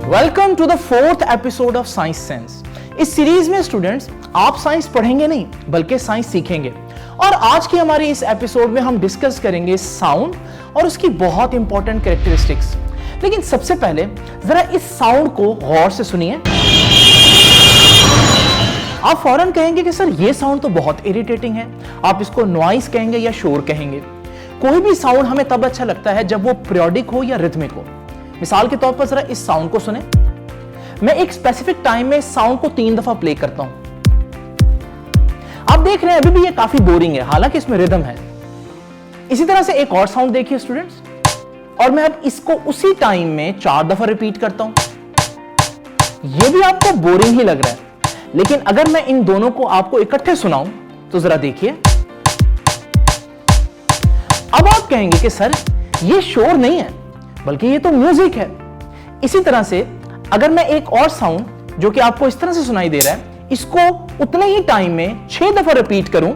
Welcome to the fourth episode of science sense. इस series में students आप science पढ़ेंगे नहीं बल्कि साइंस सीखेंगे। और आज की हमारे इस एपिसोड में हम डिस्कस करेंगे साउंड और उसकी बहुत इंपॉर्टेंट कैरेक्टरिस्टिक्स। लेकिन सबसे पहले जरा इस साउंड को गौर से सुनिए। आप फौरन कहेंगे कि सर ये साउंड तो बहुत इरिटेटिंग है। आप इसको नॉइस कहेंगे या शोर कहेंगे। कोई भी साउंड हमें तब अच्छा लगता है जब वो पीरियोडिक हो या रिथमिक हो। मिसाल के तौर पर जरा इस साउंड को सुने। मैं एक स्पेसिफिक टाइम में इस साउंड को 3 दफा प्ले करता हूं। आप देख रहे हैं अभी भी ये काफी बोरिंग है, हालांकि इसमें रिदम है। इसी तरह से एक और साउंड देखिए स्टूडेंट्स, और मैं अब इसको उसी टाइम में 4 दफा रिपीट करता हूं। ये भी आपको बोरिंग ही लग रहा है, लेकिन अगर मैं इन दोनों को आपको इकट्ठे सुनाऊं तो जरा देखिए। अब आप कहेंगे कि सर ये शोर नहीं है बल्कि ये तो म्यूजिक है। इसी तरह से अगर मैं एक और साउंड जो कि आपको इस तरह से सुनाई दे रहा है, इसको उतने ही टाइम में 6 दफा रिपीट करूं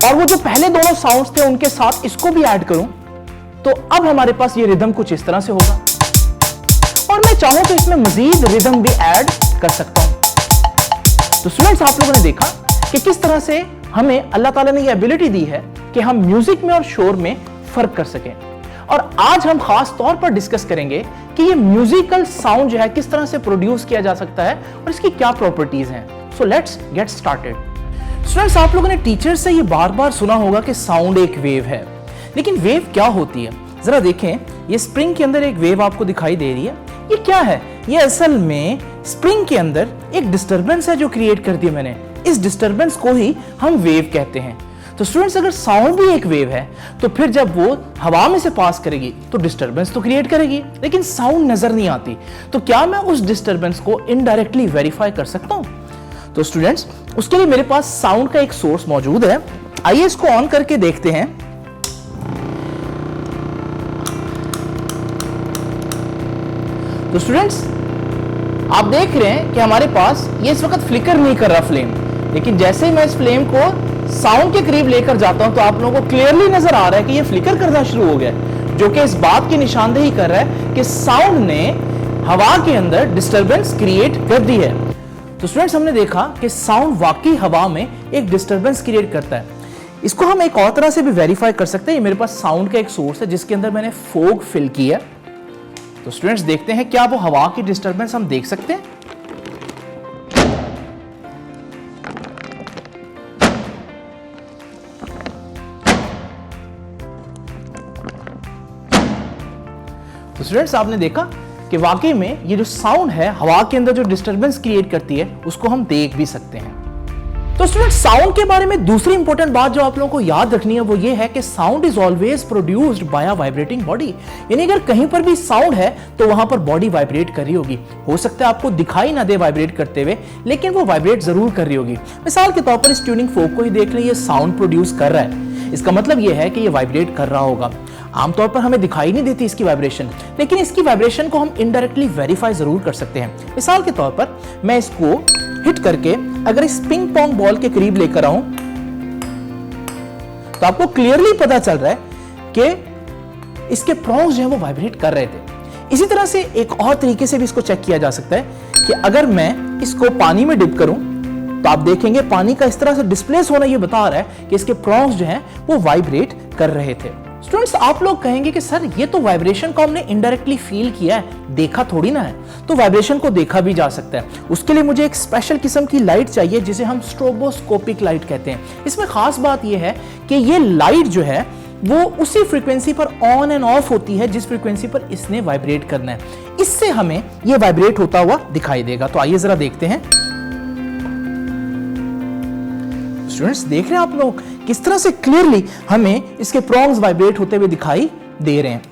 और वो जो पहले दोनों साउंड्स थे उनके साथ इसको भी ऐड करूं, तो अब हमारे पास ये रिदम कुछ इस तरह से होगा। और मैं चाहूं तो इसमें मजीद रिदम भी ऐड कर सकता हूं। तो स्टूडेंट्स, आप लोगों ने देखा कि किस तरह से हमें अल्लाह ताला ने ये एबिलिटी दी है कि हम म्यूजिक में और शोर में फर्क कर सकें। और आज हम खास तौर पर डिस्कस करेंगे कि ये म्यूजिकल साउंड जो है किस तरह से प्रोड्यूस किया जा सकता है और इसकी क्या प्रॉपर्टीज हैं। So let's get started. Students, आप लोगों ने टीचर से ये बार बार सुना होगा कि साउंड एक वेव है, लेकिन वेव क्या होती है जरा देखें। ये स्प्रिंग के अंदर एक वेव आपको दिखाई दे रही है। ये क्या है? ये असल में स्प्रिंग के अंदर एक डिस्टर्बेंस है जो क्रिएट कर दी मैंने। इस डिस्टर्बेंस को ही हम वेव कहते हैं। तो स्टूडेंट्स, अगर साउंड भी एक वेव है तो फिर जब वो हवा में से पास करेगी तो डिस्टर्बेंस तो क्रिएट करेगी, लेकिन साउंड नजर नहीं आती। तो क्या मैं उस डिस्टर्बेंस को इनडायरेक्टली वेरीफाई कर सकता हूं? तो स्टूडेंट्स, उसके लिए मेरे पास साउंड का एक सोर्स मौजूद है। आइए इसको ऑन करके देखते हैं। तो स्टूडेंट्स, आप देख रहे हैं कि हमारे पास ये इस वक्त फ्लिकर नहीं कर रहा फ्लेम, लेकिन जैसे ही मैं इस फ्लेम को साउंड के करीब लेकर जाता हूं तो आप लोगों को क्लियरली नजर आ रहा है कि ये फ्लिकर करना शुरू हो गया, जो कि इस बात की निशानदेही कर रहा है कि साउंड ने हवा के अंदर डिस्टर्बेंस क्रिएट कर दी है। तो स्टूडेंट्स, हमने देखा कि साउंड वाकई हवा में एक डिस्टर्बेंस क्रिएट करता है। इसको हम एक और तरह से भी वेरीफाई कर सकते हैं। मेरे पास साउंड का एक सोर्स है जिसके अंदर मैंने फोग फिल किया। तो स्टूडेंट्स, देखते हैं क्या वो हवा की डिस्टर्बेंस हम देख सकते हैं। तो स्टूडेंट्स, आपने देखा कि वाकई में ये जो साउंड है हवा के अंदर जो डिस्टर्बेंस क्रिएट करती है उसको हम देख भी सकते हैं। तो स्टूडेंट्स, साउंड के बारे में दूसरी इंपॉर्टेंट बात जो आप लोगों को याद रखनी है वो ये है कि sound is always produced by a vibrating body. यानी अगर कहीं पर भी साउंड है तो वहां पर बॉडी वाइब्रेट कर रही होगी। हो सकता है आपको दिखाई ना दे वाइब्रेट करते हुए, लेकिन वो वाइब्रेट जरूर कर रही होगी। मिसाल के तौर पर इस ट्यूनिंग फोक को ही देख लें, ये साउंड प्रोड्यूस कर रहा है। इसका मतलब ये है कि ये वाइब्रेट कर रहा होगा। आमतौर पर हमें दिखाई नहीं देती इसकी वाइब्रेशन, लेकिन इसकी वाइब्रेशन को हम इनडायरेक्टली वेरीफाई जरूर कर सकते हैं। मिसाल के तौर पर मैं इसको हिट करके अगर इस पिंग पोंग बॉल के करीब लेकर आऊं तो आपको क्लियरली पता चल रहा है कि इसके प्रोंग्स जो है वो वाइब्रेट कर रहे थे। इसी तरह से एक और तरीके से भी इसको चेक किया जा सकता है कि अगर मैं इसको पानी में डिप करूं तो आप देखेंगे पानी का इस तरह से डिस्प्लेस होना ये बता रहा है कि इसके प्रोंग्स जो हैं वो वाइब्रेट कर रहे थे। स्टूडेंट्स, आप लोग कहेंगे कि सर ये तो वाइब्रेशन को हमने इनडायरेक्टली फील किया है, देखा थोड़ी ना है। तो वाइब्रेशन को देखा भी जा सकता है। उसके लिए मुझे एक स्पेशल किस्म की लाइट चाहिए जिसे हम स्ट्रोबोस्कोपिक लाइट कहते हैं। इसमें खास बात यह है कि ये लाइट जो है वो उसी फ्रीक्वेंसी पर ऑन एंड ऑफ होती है जिस फ्रीक्वेंसी पर इसने वाइब्रेट करना है। इससे हमें ये वाइब्रेट होता हुआ दिखाई देगा। तो आइए जरा देखते हैं। स्टूडेंट्स, देख रहे हैं आप लोग किस तरह से क्लियरली हमें इसके प्रोंग्स वाइब्रेट होते हुए दिखाई दे रहे हैं।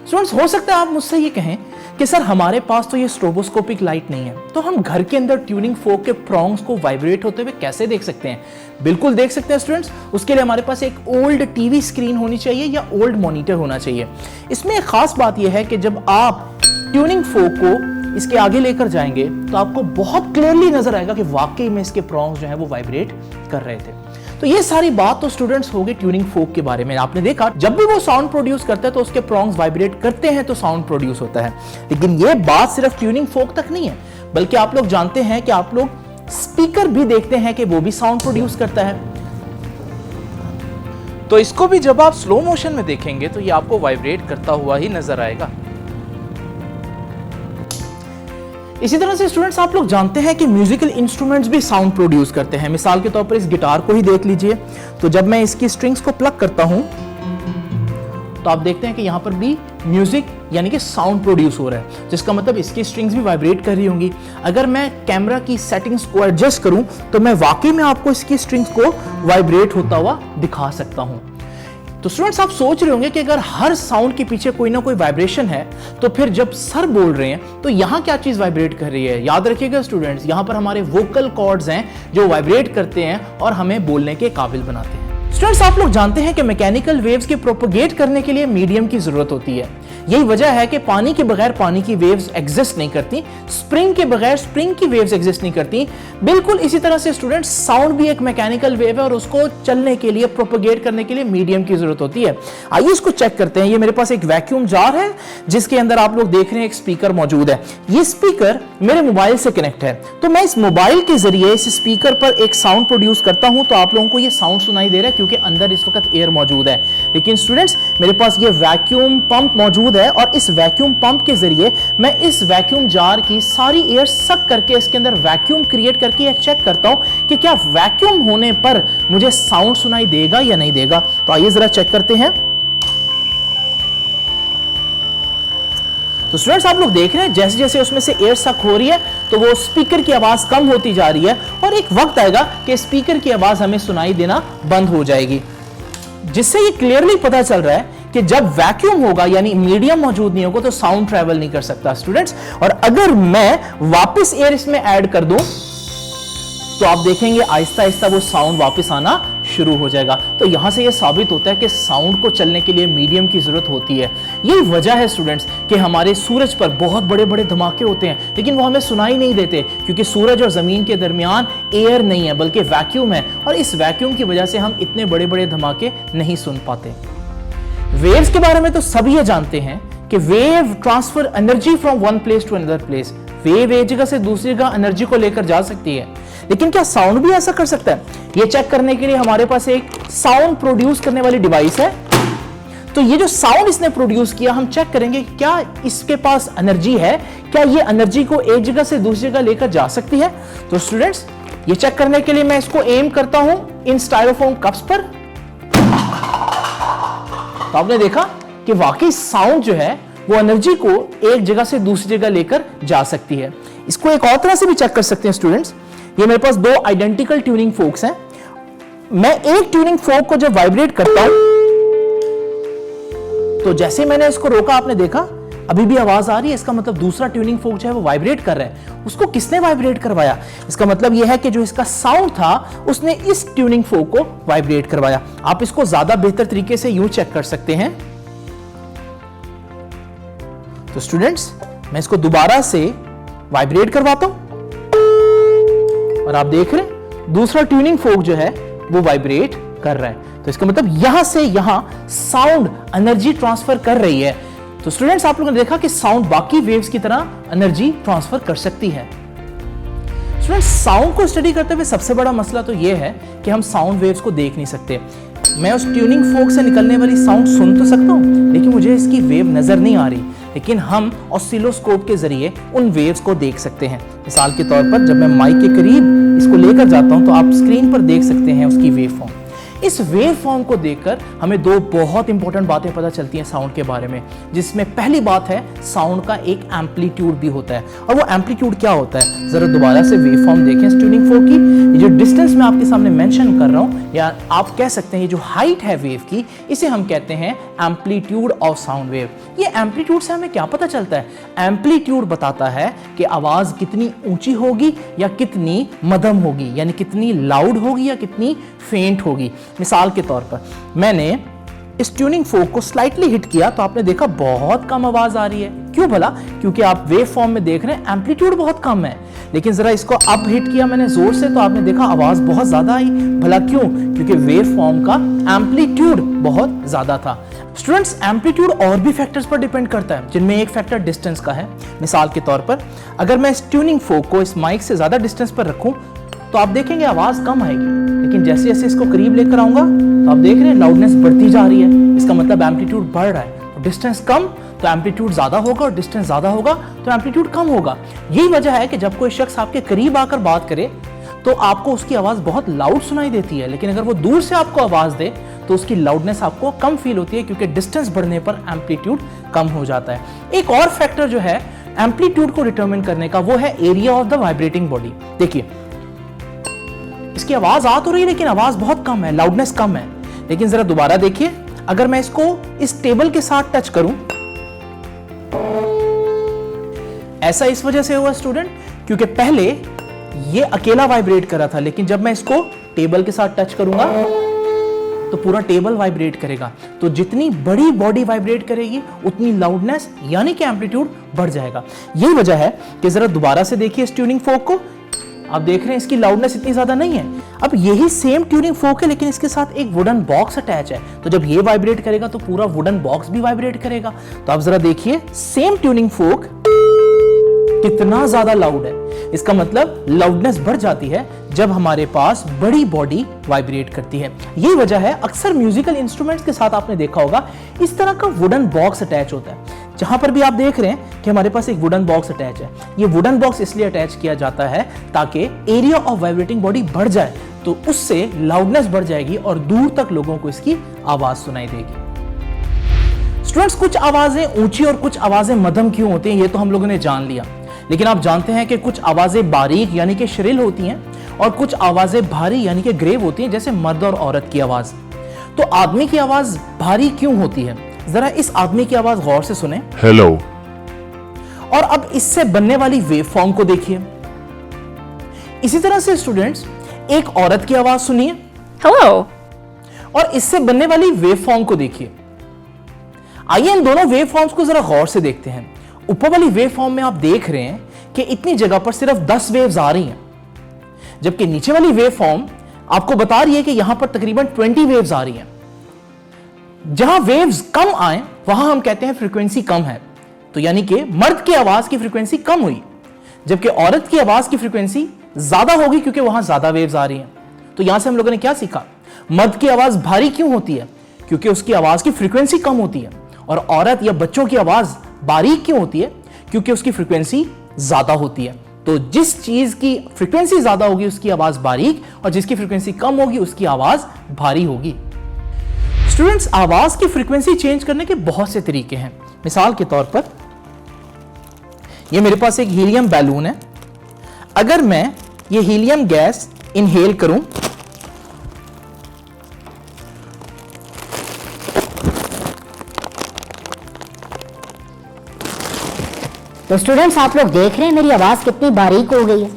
स्टूडेंट्स, हो सकता है आप मुझसे ये कहें कि सर हमारे पास तो ये स्ट्रोबोस्कोपिक लाइट नहीं है, तो हम घर के अंदर ट्यूनिंग फोक के प्रोंग्स को वाइब्रेट होते हुए कैसे देख सकते हैं? बिल्कुल देख सकते हैं स्टूडेंट्स। उसके लिए हमारे पास एक ओल्ड टीवी स्क्रीन होनी चाहिए या ओल्ड मॉनिटर होना चाहिए। इसमें एक खास बात यह है कि जब आप ट्यूनिंग फोक को इसके आगे लेकर जाएंगे तो आपको बहुत क्लियरली नजर आएगा कि वाकई में इसके प्रोंग्स जो है वो वाइब्रेट कर रहे थे। तो ये सारी बात तो स्टूडेंट्स हो गई ट्यूनिंग फोक के बारे में। आपने देखा जब भी वो साउंड प्रोड्यूस करता है तो उसके प्रोंग्स वाइब्रेट करते हैं तो साउंड प्रोड्यूस होता है। लेकिन ये बात सिर्फ ट्यूनिंग फोक तक नहीं है, बल्कि आप लोग जानते हैं कि आप लोग स्पीकर भी देखते हैं कि वो भी साउंड प्रोड्यूस करता है। तो इसको भी जब आप स्लो मोशन में देखेंगे तो ये आपको वाइब्रेट करता हुआ ही नजर आएगा। इसी तरह से स्टूडेंट्स आप लोग जानते हैं कि म्यूजिकल इंस्ट्रूमेंट्स भी साउंड प्रोड्यूस करते हैं। मिसाल के तौर पर इस गिटार को ही देख लीजिए, तो जब मैं इसकी स्ट्रिंग्स को प्लग करता हूं तो आप देखते हैं कि यहां पर भी म्यूजिक यानी कि साउंड प्रोड्यूस हो रहा है, जिसका मतलब इसकी स्ट्रिंग्स भी वाइब्रेट कर रही होंगी। अगर मैं कैमरा की सेटिंग्स को एडजस्ट करूं तो मैं वाकई में आपको इसकी स्ट्रिंग्स को वाइब्रेट होता हुआ दिखा सकता हूं। तो स्टूडेंट्स आप सोच रहे होंगे कि अगर हर साउंड के पीछे कोई ना कोई वाइब्रेशन है तो फिर जब सर बोल रहे हैं तो यहां क्या चीज वाइब्रेट कर रही है। याद रखिएगा स्टूडेंट्स, यहां पर हमारे वोकल कॉर्ड्स हैं जो वाइब्रेट करते हैं और हमें बोलने के काबिल बनाते हैं। स्टूडेंट्स आप लोग जानते हैं कि मैकेनिकल वेव्स के प्रोपगेट करने के लिए मीडियम की जरूरत होती है। यही वजह है कि पानी के बगैर पानी की वेव्स एग्जिस्ट नहीं करती, स्प्रिंग के बगैर स्प्रिंग की वेव्स एग्जिस्ट नहीं करती। बिल्कुल इसी तरह से स्टूडेंट्स साउंड भी एक मैकेनिकल वेव है और उसको चलने के लिए प्रोपगेट करने के लिए मीडियम की जरूरत होती है। आइए इसको चेक करते हैं। ये मेरे पास एक वैक्यूम जार है जिसके अंदर आप लोग देख रहे हैं एक स्पीकर मौजूद है। ये स्पीकर मेरे मोबाइल से कनेक्ट है, तो मैं इस मोबाइल के जरिए इस स्पीकर पर एक साउंड प्रोड्यूस करता हूं तो आप लोगों को ये साउंड सुनाई दे रहा है क्योंकि अंदर इस वक्त एयर मौजूद है। लेकिन स्टूडेंट्स मेरे पास ये वैक्यूम पंप मौजूद है और इस वैक्यूम पंप के जरिए मैं इस वैक्यूम जार की सारी एयर सक करके इसके अंदर वैक्यूम क्रिएट करके यह चेक करता हूं कि क्या वैक्यूम होने पर मुझे साउंड सुनाई देगा या नहीं देगा। तो आइए जरा चेक करते हैं। तो स्टूडेंट्स आप लोग देख रहे हैं जैसे जैसे उसमें से एयर सक हो रही है तो वो स्पीकर की आवाज कम होती जा रही है और एक वक्त आएगा कि स्पीकर की आवाज हमें सुनाई देना बंद हो जाएगी, जिससे ये क्लियरली पता चल रहा है कि जब वैक्यूम होगा यानी मीडियम मौजूद नहीं होगा तो साउंड ट्रैवल नहीं कर सकता स्टूडेंट्स। और अगर मैं वापस एयर इसमें ऐड कर दूं तो आप देखेंगे आहिस्ता आहिस्ता वो साउंड वापस आना शुरू हो जाएगा। तो यहां से ये साबित होता है कि साउंड को चलने के लिए मीडियम की जरूरत होती है। यही वजह है स्टूडेंट्स कि हमारे सूरज पर बहुत बड़े बड़े धमाके होते हैं लेकिन वो हमें सुनाई नहीं देते क्योंकि सूरज और जमीन के दरमियान एयर नहीं है बल्कि वैक्यूम है, और इस वैक्यूम की वजह से हम इतने बड़े बड़े धमाके नहीं सुन पाते। वेव्स के बारे में तो सभी ये जानते हैं कि wave transfer energy from one place to another place. Wave एक जगह से दूसरी जगह एनर्जी को लेकर जा सकती है, लेकिन क्या साउंड भी ऐसा कर सकता है? ये चेक करने के लिए हमारे पास एक साउंड प्रोड्यूस करने वाली डिवाइस है। तो ये जो साउंड इसने प्रोड्यूस किया हम चेक करेंगे क्या इसके पास एनर्जी है, क्या ये एनर्जी को एक जगह से दूसरी जगह लेकर जा सकती है। तो स्टूडेंट्स ये चेक करने के लिए मैं इसको एम करता हूं इन स्टाइरोफोम कप्स पर। तो आपने देखा कि वाकई साउंड जो है वो एनर्जी को एक जगह से दूसरी जगह लेकर जा सकती है। इसको एक और तरह से भी चेक कर सकते हैं स्टूडेंट्स। ये मेरे पास दो आइडेंटिकल ट्यूनिंग फोक्स हैं। मैं एक ट्यूनिंग फोक को जब वाइब्रेट करता हूं तो जैसे मैंने इसको रोका आपने देखा अभी भी आवाज आ रही है, इसका मतलब दूसरा ट्यूनिंग फोक जो है वो वाइब्रेट कर रहा है। उसको किसने वाइब्रेट करवाया? इसका मतलब यह है कि जो इसका साउंड था उसने इस ट्यूनिंग फोक को वाइब्रेट करवाया। आप इसको ज्यादा बेहतर तरीके से यूं चेक कर सकते हैं। तो स्टूडेंट्स मैं इसको दोबारा से वाइब्रेट करवाता हूं और आप देख रहे हैं दूसरा ट्यूनिंग फोक जो है वो वाइब्रेट कर रहा है। तो इसका मतलब यहां से यहां साउंड एनर्जी ट्रांसफर कर रही है। तो स्टूडेंट्स आप लोगों ने देखा कि साउंड बाकी वेव्स की तरह एनर्जी ट्रांसफर कर सकती है। स्टूडेंट्स साउंड को स्टडी करते हुए सबसे बड़ा मसला तो यह है कि हम साउंड वेव्स को देख नहीं सकते। मैं उस ट्यूनिंग फोक से निकलने वाली साउंड सुन तो सकता हूं लेकिन मुझे इसकी वेव नजर नहीं आ रही, लेकिन हम ऑसिलोस्कोप के जरिए उन वेव्स को देख सकते हैं। मिसाल के तौर पर जब मैं माइक के करीब इसको लेकर जाता हूं तो आप स्क्रीन पर देख सकते हैं उसकी वेव फॉर्म। इस वेव फॉर्म को देखकर हमें दो बहुत इंपॉर्टेंट बातें पता चलती हैं साउंड के बारे में, जिसमें पहली बात है साउंड का एक एम्पलीट्यूड भी होता है। और वो एम्पलीट्यूड क्या होता है, जरा दोबारा से वेव फॉर्म देखें इस ट्यूनिंग फोक की। ये जो डिस्टेंस मैं आपके सामने मेंशन कर रहा हूं या आप कह सकते हैं ये जो हाइट है वेव की, इसे हम कहते हैं एम्पलीट्यूड ऑफ साउंड वेव। ये एम्पलीट्यूड से हमें क्या पता चलता है? एम्पलीट्यूड बताता है कि आवाज कितनी ऊंची होगी या कितनी मध्यम होगी, यानी कितनी लाउड होगी या कितनी फेंट होगी। मिसाल के तौर पर मैंने इस ट्यूनिंग फोक को स्लाइटली हिट किया तो आपने देखा बहुत कम आवाज आ रही है। क्यों भला? क्योंकि आप वेव फॉर्म में देख रहे हैं एम्पलीट्यूड बहुत कम है। लेकिन जरा इसको अप हिट किया मैंने जोर से तो आपने देखा आवाज बहुत ज्यादा आई। भला क्यों? क्योंकि वेव फॉर्म का एम्पलीट्यूड बहुत ज्यादा था। स्टूडेंट्स, एम्पलीट्यूड और भी फैक्टर्स पर डिपेंड करता है, जिनमें एक फैक्टर डिस्टेंस का है। मिसाल के तौर पर अगर मैं इस ट्यूनिंग फोक को इस माइक से ज्यादा डिस्टेंस पर रखूं तो आप देखेंगे आवाज कम आएगी, लेकिन जैसे जैसे इसको करीब लेकर आऊंगा तो आप देख रहे हैं लाउडनेस बढ़ती जा रही है। इसका मतलब एम्पलीट्यूड बढ़ रहा है। तो डिस्टेंस कम तो एम्पलीट्यूड ज्यादा होगा और डिस्टेंस ज्यादा होगा तो एम्पलीट्यूड कम होगा। यही वजह है कि जब कोई शख्स आपके करीब आकर बात करे तो आपको उसकी आवाज बहुत लाउड सुनाई देती है, लेकिन अगर वो दूर से आपको आवाज दे तो उसकी लाउडनेस आपको कम फील होती है, क्योंकि डिस्टेंस बढ़ने पर एम्पलीट्यूड कम हो जाता है। एक और फैक्टर जो है एम्पलीट्यूड को डिटरमिन करने का, वो है area of the vibrating body. देखिए, इसकी आवाज आ तो रही है लेकिन आवाज बहुत कम है, लाउडनेस कम है। लेकिन जरा दोबारा देखिए, अगर मैं इसको इस टेबल के साथ टच करूं, ऐसा इस वजह से हुआ स्टूडेंट क्योंकि पहले ये अकेला वाइब्रेट कर रहा था, लेकिन जब मैं इसको टेबल के साथ टच करूंगा तो पूरा टेबल वाइब्रेट करेगा। तो जितनी बड़ी बॉडी वाइब्रेट करेगी उतनी लाउडनेस यानी कि एम्पलीट्यूड बढ़ जाएगा। यही वजह है कि जरा दोबारा से देखिए इस ट्यूनिंग फोक को, आप देख रहे हैं इसकी लाउडनेस इतनी ज्यादा नहीं है। अब यही सेम ट्यूनिंग फोक है लेकिन इसके साथ एक वुडन बॉक्स अटैच है, तो जब ये वाइब्रेट करेगा तो पूरा वुडन बॉक्स भी वाइब्रेट करेगा। तो आप जरा देखिए सेम ट्यूनिंग फोक कितना ज्यादा लाउड है। इसका मतलब लाउडनेस बढ़ जाती है जब हमारे पास बड़ी बॉडी वाइब्रेट करती है। यही वजह है अक्सर म्यूजिकल इंस्ट्रूमेंट्स के साथ आपने देखा होगा इस तरह का वुडन बॉक्स अटैच होता है। जहां पर भी आप देख रहे हैं कि हमारे पास एक वुडन बॉक्स अटैच है, ये वुडन बॉक्स इसलिए अटैच किया जाता है ताकि एरिया ऑफ वाइब्रेटिंग बॉडी बढ़ जाए, तो उससे लाउडनेस बढ़ जाएगी और दूर तक लोगों को इसकी आवाज सुनाई देगी। स्टूडेंट्स, कुछ आवाजें ऊंची और कुछ आवाजें मध्यम क्यों होती हैं ये तो हम लोगों ने जान लिया, लेकिन आप जानते हैं कि कुछ आवाजें बारीक यानी कि श्रिल होती हैं और कुछ आवाजें भारी यानी कि ग्रेव होती हैं, जैसे मर्द और औरत की आवाज। तो आदमी की आवाज भारी क्यों होती है? जरा इस आदमी की आवाज गौर से सुने, हेलो। और अब इससे बनने वाली वेव फॉर्म को देखिए। इसी तरह से स्टूडेंट्स, एक औरत की आवाज सुनिए, हेलो, और इससे बनने वाली वेव फॉर्म को देखिए। आइए इन दोनों वेव फॉर्म्स को जरा गौर से देखते हैं। ऊपर वाली वेव फॉर्म में आप देख रहे हैं कि इतनी जगह पर सिर्फ 10 वेव्स आ रही हैं, जबकि नीचे वाली वेव फॉर्म आपको बता रही है कि यहां पर तकरीबन 20 वेव्स आ रही हैं। जहां वेव्स कम आए वहां हम कहते हैं फ्रीक्वेंसी कम है, तो यानी कि मर्द की आवाज की फ्रीक्वेंसी कम हुई, जबकि औरत की आवाज की फ्रीक्वेंसी ज्यादा होगी क्योंकि वहां ज्यादा वेव्स आ रही हैं। तो यहां से हम लोगों ने क्या सीखा? मर्द की आवाज भारी क्यों होती है? क्योंकि उसकी आवाज की फ्रीक्वेंसी कम होती है। और औरत या बच्चों की आवाज बारीक क्यों होती है? क्योंकि उसकी फ्रीक्वेंसी ज्यादा होती है। तो जिस चीज की फ्रीक्वेंसी ज्यादा होगी उसकी आवाज बारीक, और जिसकी फ्रीक्वेंसी कम होगी उसकी आवाज भारी होगी। स्टूडेंट्स, आवाज की फ्रीक्वेंसी चेंज करने के बहुत से तरीके हैं। मिसाल के तौर पर ये मेरे पास एक हीलियम बैलून है। अगर मैं ये हीलियम गैस इनहेल करूं तो स्टूडेंट्स आप लोग देख रहे हैं मेरी आवाज कितनी बारीक हो गई है।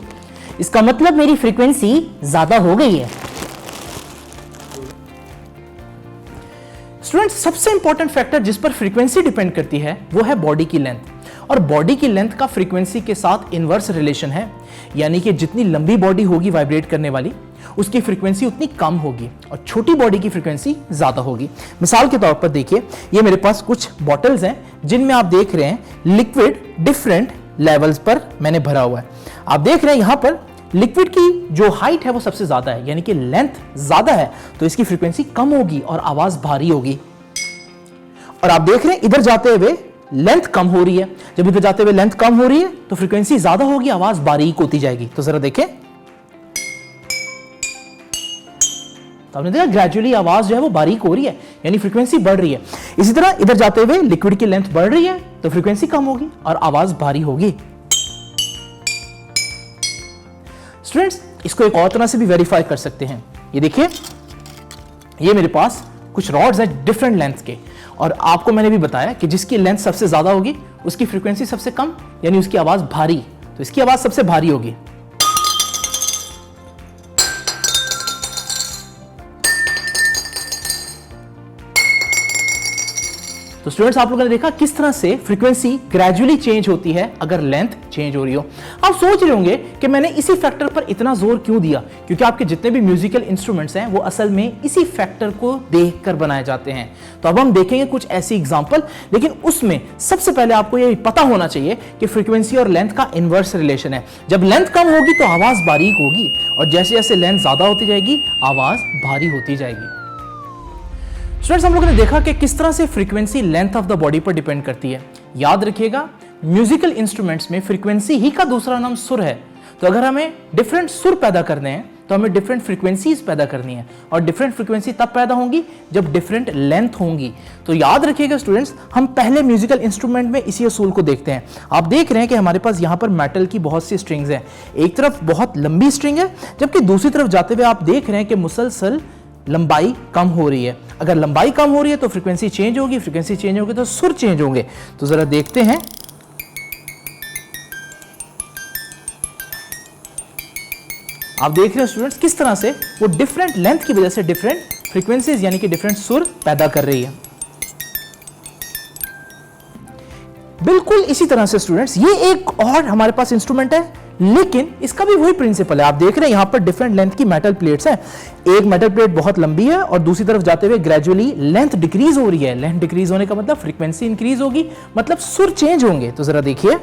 इसका मतलब मेरी फ्रीक्वेंसी ज्यादा हो गई है। स्टूडेंट्स, सबसे इंपॉर्टेंट फैक्टर जिस पर फ्रीक्वेंसी डिपेंड करती है वो है बॉडी की लेंथ, और बॉडी की लेंथ का फ्रीक्वेंसी के साथ इनवर्स रिलेशन है, यानी कि जितनी लंबी बॉडी होगी वाइब्रेट करने वाली उसकी फ्रीक्वेंसी उतनी कम होगी और छोटी बॉडी की फ्रीक्वेंसी ज्यादा होगी। मिसाल के तौर पर देखिए, ये मेरे पास कुछ बॉटल्स हैं जिनमें आप देख रहे हैं लिक्विड डिफरेंट लेवल्स पर मैंने भरा हुआ है। आप देख रहे हैं यहां पर लिक्विड की जो हाइट है वो सबसे ज्यादा है, यानी कि लेंथ ज्यादा है, तो इसकी फ्रीक्वेंसी कम होगी और आवाज भारी होगी। और आप देख रहे हैं इधर जाते हुए लेंथ कम हो रही है, जब इधर जाते हुए लेंथ कम हो रही है तो फ्रीक्वेंसी ज्यादा होगी, आवाज बारीक होती जाएगी। तो जरा देखें, तो आपने देखा ग्रेजुअली आवाज जो है वो बारीक हो रही है, यानी फ्रीक्वेंसी बढ़ रही है। इसी तरह इधर जाते हुए लिक्विड की लेंथ बढ़ रही है तो फ्रीक्वेंसी कम होगी और आवाज भारी होगी। स्टूडेंट्स, इसको एक और तरह से भी वेरीफाई कर सकते हैं। ये देखिए, ये मेरे पास कुछ रॉड्स हैं डिफरेंट लेंथ के, और आपको मैंने भी बताया कि जिसकी लेंथ सबसे ज्यादा होगी उसकी फ्रीक्वेंसी सबसे कम, यानी उसकी आवाज भारी, तो इसकी आवाज सबसे भारी होगी। तो स्टूडेंट्स आप लोगों ने देखा किस तरह से फ्रीक्वेंसी ग्रेजुअली चेंज होती है अगर लेंथ चेंज हो रही हो। आप सोच रहे होंगे कि मैंने इसी फैक्टर पर इतना जोर क्यों दिया, क्योंकि आपके जितने भी म्यूजिकल इंस्ट्रूमेंट्स हैं वो असल में इसी फैक्टर को देखकर बनाए जाते हैं। तो अब हम देखेंगे कुछ ऐसी एग्जांपल, लेकिन उसमें सबसे पहले आपको ये पता होना चाहिए कि फ्रीक्वेंसी और लेंथ का इनवर्स रिलेशन है। जब लेंथ कम होगी तो आवाज बारीक होगी, और जैसे जैसे लेंथ ज्यादा होती जाएगी आवाज भारी होती जाएगी। स्टूडेंट्स हम लोगों ने देखा कि किस तरह से frequency length of the body पर डिपेंड करती है। याद रखिएगा म्यूजिकल इंस्ट्रूमेंट्स में फ्रीक्वेंसी ही का दूसरा नाम सुर है। तो अगर हमें डिफरेंट सुर पैदा करने हैं तो हमें डिफरेंट फ्रीक्वेंसीज पैदा करनी है, और डिफरेंट फ्रीक्वेंसी तब पैदा होंगी जब डिफरेंट लेंथ होंगी। तो याद रखिएगा स्टूडेंट्स, हम पहले म्यूजिकल इंस्ट्रूमेंट में इसी असूल को देखते हैं। आप देख रहे हैं कि हमारे पास यहाँ पर मेटल की बहुत सी स्ट्रिंग्स हैं। एक तरफ बहुत लंबी स्ट्रिंग है, जबकि दूसरी तरफ जाते हुए आप देख रहे हैं कि मुसलसल लंबाई कम हो रही है। अगर लंबाई कम हो रही है तो फ्रीक्वेंसी चेंज होगी, फ्रीक्वेंसी चेंज होगी तो सुर चेंज होंगे। तो जरा देखते हैं। आप देख रहे हैं स्टूडेंट्स किस तरह से वो डिफरेंट लेंथ की वजह से डिफरेंट फ्रीक्वेंसीज यानी कि डिफरेंट सुर पैदा कर रही है। बिल्कुल इसी तरह से स्टूडेंट्स ये एक और हमारे पास इंस्ट्रूमेंट है, लेकिन इसका भी वही प्रिंसिपल है। आप देख रहे हैं यहां पर डिफरेंट लेंथ की मेटल प्लेट्स हैं। एक मेटल प्लेट बहुत लंबी है और दूसरी तरफ जाते हुए ग्रेजुअली लेंथ डिक्रीज हो रही है। लेंथ डिक्रीज होने का मतलब फ्रीक्वेंसी इंक्रीज होगी, मतलब सुर चेंज होंगे। तो जरा देखिए,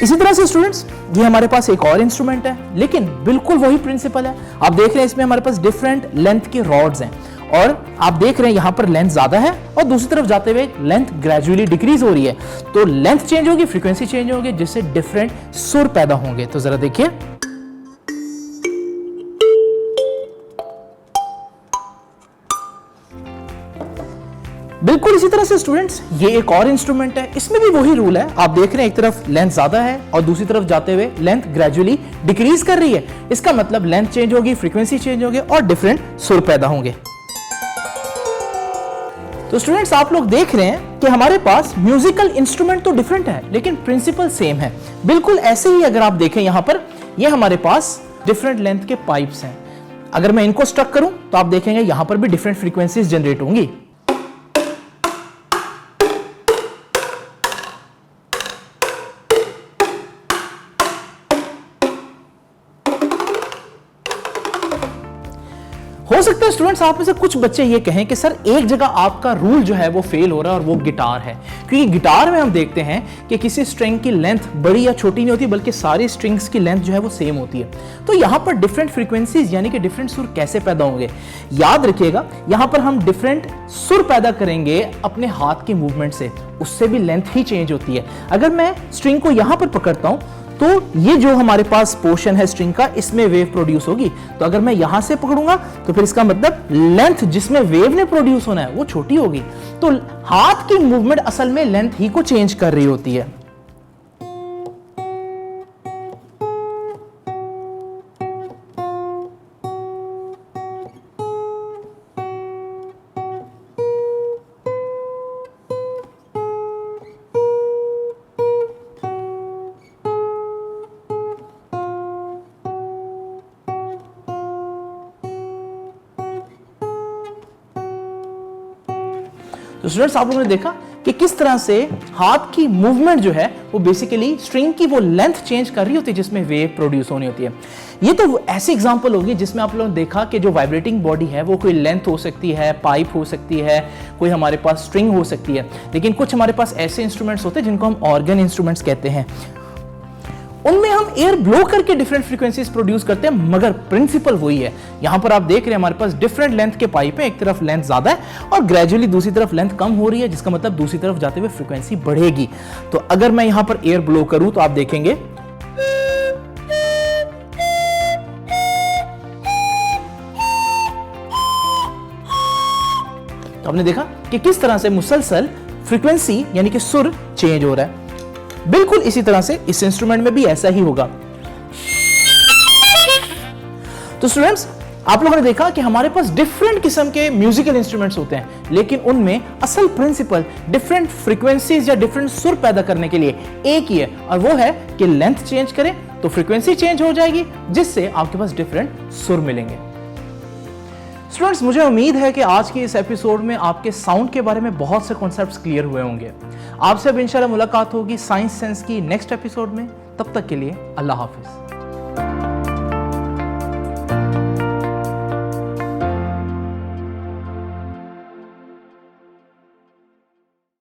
इसी तरह से स्टूडेंट्स ये हमारे पास एक और इंस्ट्रूमेंट है, लेकिन बिल्कुल वही प्रिंसिपल है। आप देख रहे हैं इसमें हमारे पास डिफरेंट लेंथ के रॉड्स हैं, और आप देख रहे हैं यहां पर लेंथ ज्यादा है और दूसरी तरफ जाते हुए लेंथ ग्रेजुअली डिक्रीज हो रही है। तो लेंथ चेंज होगी, फ्रीक्वेंसी चेंज होगी, जिससे डिफरेंट सुर पैदा होंगे। तो जरा देखिए, बिल्कुल इसी तरह से स्टूडेंट्स ये एक और इंस्ट्रूमेंट है। इसमें भी वही रूल है। आप देख रहे हैं एक तरफ लेंथ ज्यादा है और दूसरी तरफ जाते हुए लेंथ ग्रेजुअली डिक्रीज कर रही है। इसका मतलब लेंथ चेंज होगी, फ्रीक्वेंसी चेंज होगी और डिफरेंट सुर पैदा होंगे। तो स्टूडेंट्स आप लोग देख रहे हैं कि हमारे पास म्यूजिकल इंस्ट्रूमेंट तो डिफरेंट है, लेकिन प्रिंसिपल सेम है। बिल्कुल ऐसे ही अगर आप देखें यहां पर, ये हमारे पास डिफरेंट लेंथ के पाइप्स हैं। अगर मैं इनको स्ट्रक करूं तो आप देखेंगे यहां पर भी डिफरेंट फ्रीक्वेंसीज जनरेट होंगी। हो सकता है स्टूडेंट्स आप में से कुछ बच्चे ये कहें कि सर एक जगह आपका रूल जो है वो फेल हो रहा है, और वो गिटार है। क्योंकि गिटार में हम देखते हैं कि किसी स्ट्रिंग की लेंथ बड़ी या छोटी नहीं होती, बल्कि सारी स्ट्रिंग्स की लेंथ जो है वो सेम होती है। तो यहां पर डिफरेंट फ्रीक्वेंसीज यानी कि डिफरेंट सुर कैसे पैदा होंगे? याद रखिएगा यहां पर हम डिफरेंट सुर पैदा करेंगे अपने हाथ की मूवमेंट से, उससे भी लेंथ ही चेंज होती है। अगर मैं स्ट्रिंग को यहां पर पकड़ता हूं तो ये जो हमारे पास पोर्शन है स्ट्रिंग का, इसमें वेव प्रोड्यूस होगी। तो अगर मैं यहां से पकड़ूंगा तो फिर इसका मतलब लेंथ जिसमें वेव ने प्रोड्यूस होना है वो छोटी होगी। तो हाथ की मूवमेंट असल में लेंथ ही को चेंज कर रही होती है। तो स्टूडेंट्स आप लोगों ने देखा कि किस तरह से हाथ की मूवमेंट जो है वो बेसिकली स्ट्रिंग की वो लेंथ चेंज कर रही होती है जिसमें वेव प्रोड्यूस होनी होती है। ये तो ऐसी एग्जांपल होगी जिसमें आप लोगों ने देखा कि जो वाइब्रेटिंग बॉडी है वो कोई लेंथ हो सकती है, पाइप हो सकती है, कोई हमारे पास स्ट्रिंग हो सकती है। लेकिन कुछ हमारे पास ऐसे इंस्ट्रूमेंट्स होते हैं जिनको हम ऑर्गन इंस्ट्रूमेंट्स कहते हैं। उनमें हम एयर ब्लो करके डिफरेंट फ्रीक्वेंसीज प्रोड्यूस करते हैं, मगर प्रिंसिपल वही है। यहां पर आप देख रहे हैं हमारे पास डिफरेंट लेंथ के पाइप है, एक तरफ लेंथ ज्यादा है और ग्रेजुअली दूसरी तरफ लेंथ कम हो रही है, जिसका मतलब दूसरी तरफ जाते हुए फ्रीक्वेंसी बढ़ेगी। तो अगर मैं यहां पर एयर ब्लो करूं तो आप देखेंगे तो आपने देखा कि किस तरह से मुसलसल फ्रीक्वेंसी यानी कि सुर चेंज हो रहा है। बिल्कुल इसी तरह से इस इंस्ट्रूमेंट में भी ऐसा ही होगा। तो स्टूडेंट्स आप लोगों ने देखा कि हमारे पास डिफरेंट किस्म के म्यूजिकल इंस्ट्रूमेंट्स होते हैं, लेकिन उनमें असल प्रिंसिपल डिफरेंट फ्रीक्वेंसीज या डिफरेंट सुर पैदा करने के लिए एक ही है, और वो है कि लेंथ चेंज करें, तो फ्रीक्वेंसी चेंज हो जाएगी, जिससे आपके पास डिफरेंट सुर मिलेंगे। स्टूडेंट्स, मुझे उम्मीद है कि आज के इस एपिसोड में आपके साउंड के बारे में बहुत से कॉन्सेप्ट्स क्लियर हुए होंगे। आपसे अब इंशाल्लाह मुलाकात होगी साइंस सेंस की नेक्स्ट एपिसोड में। तब तक के लिए अल्लाह हाफिज।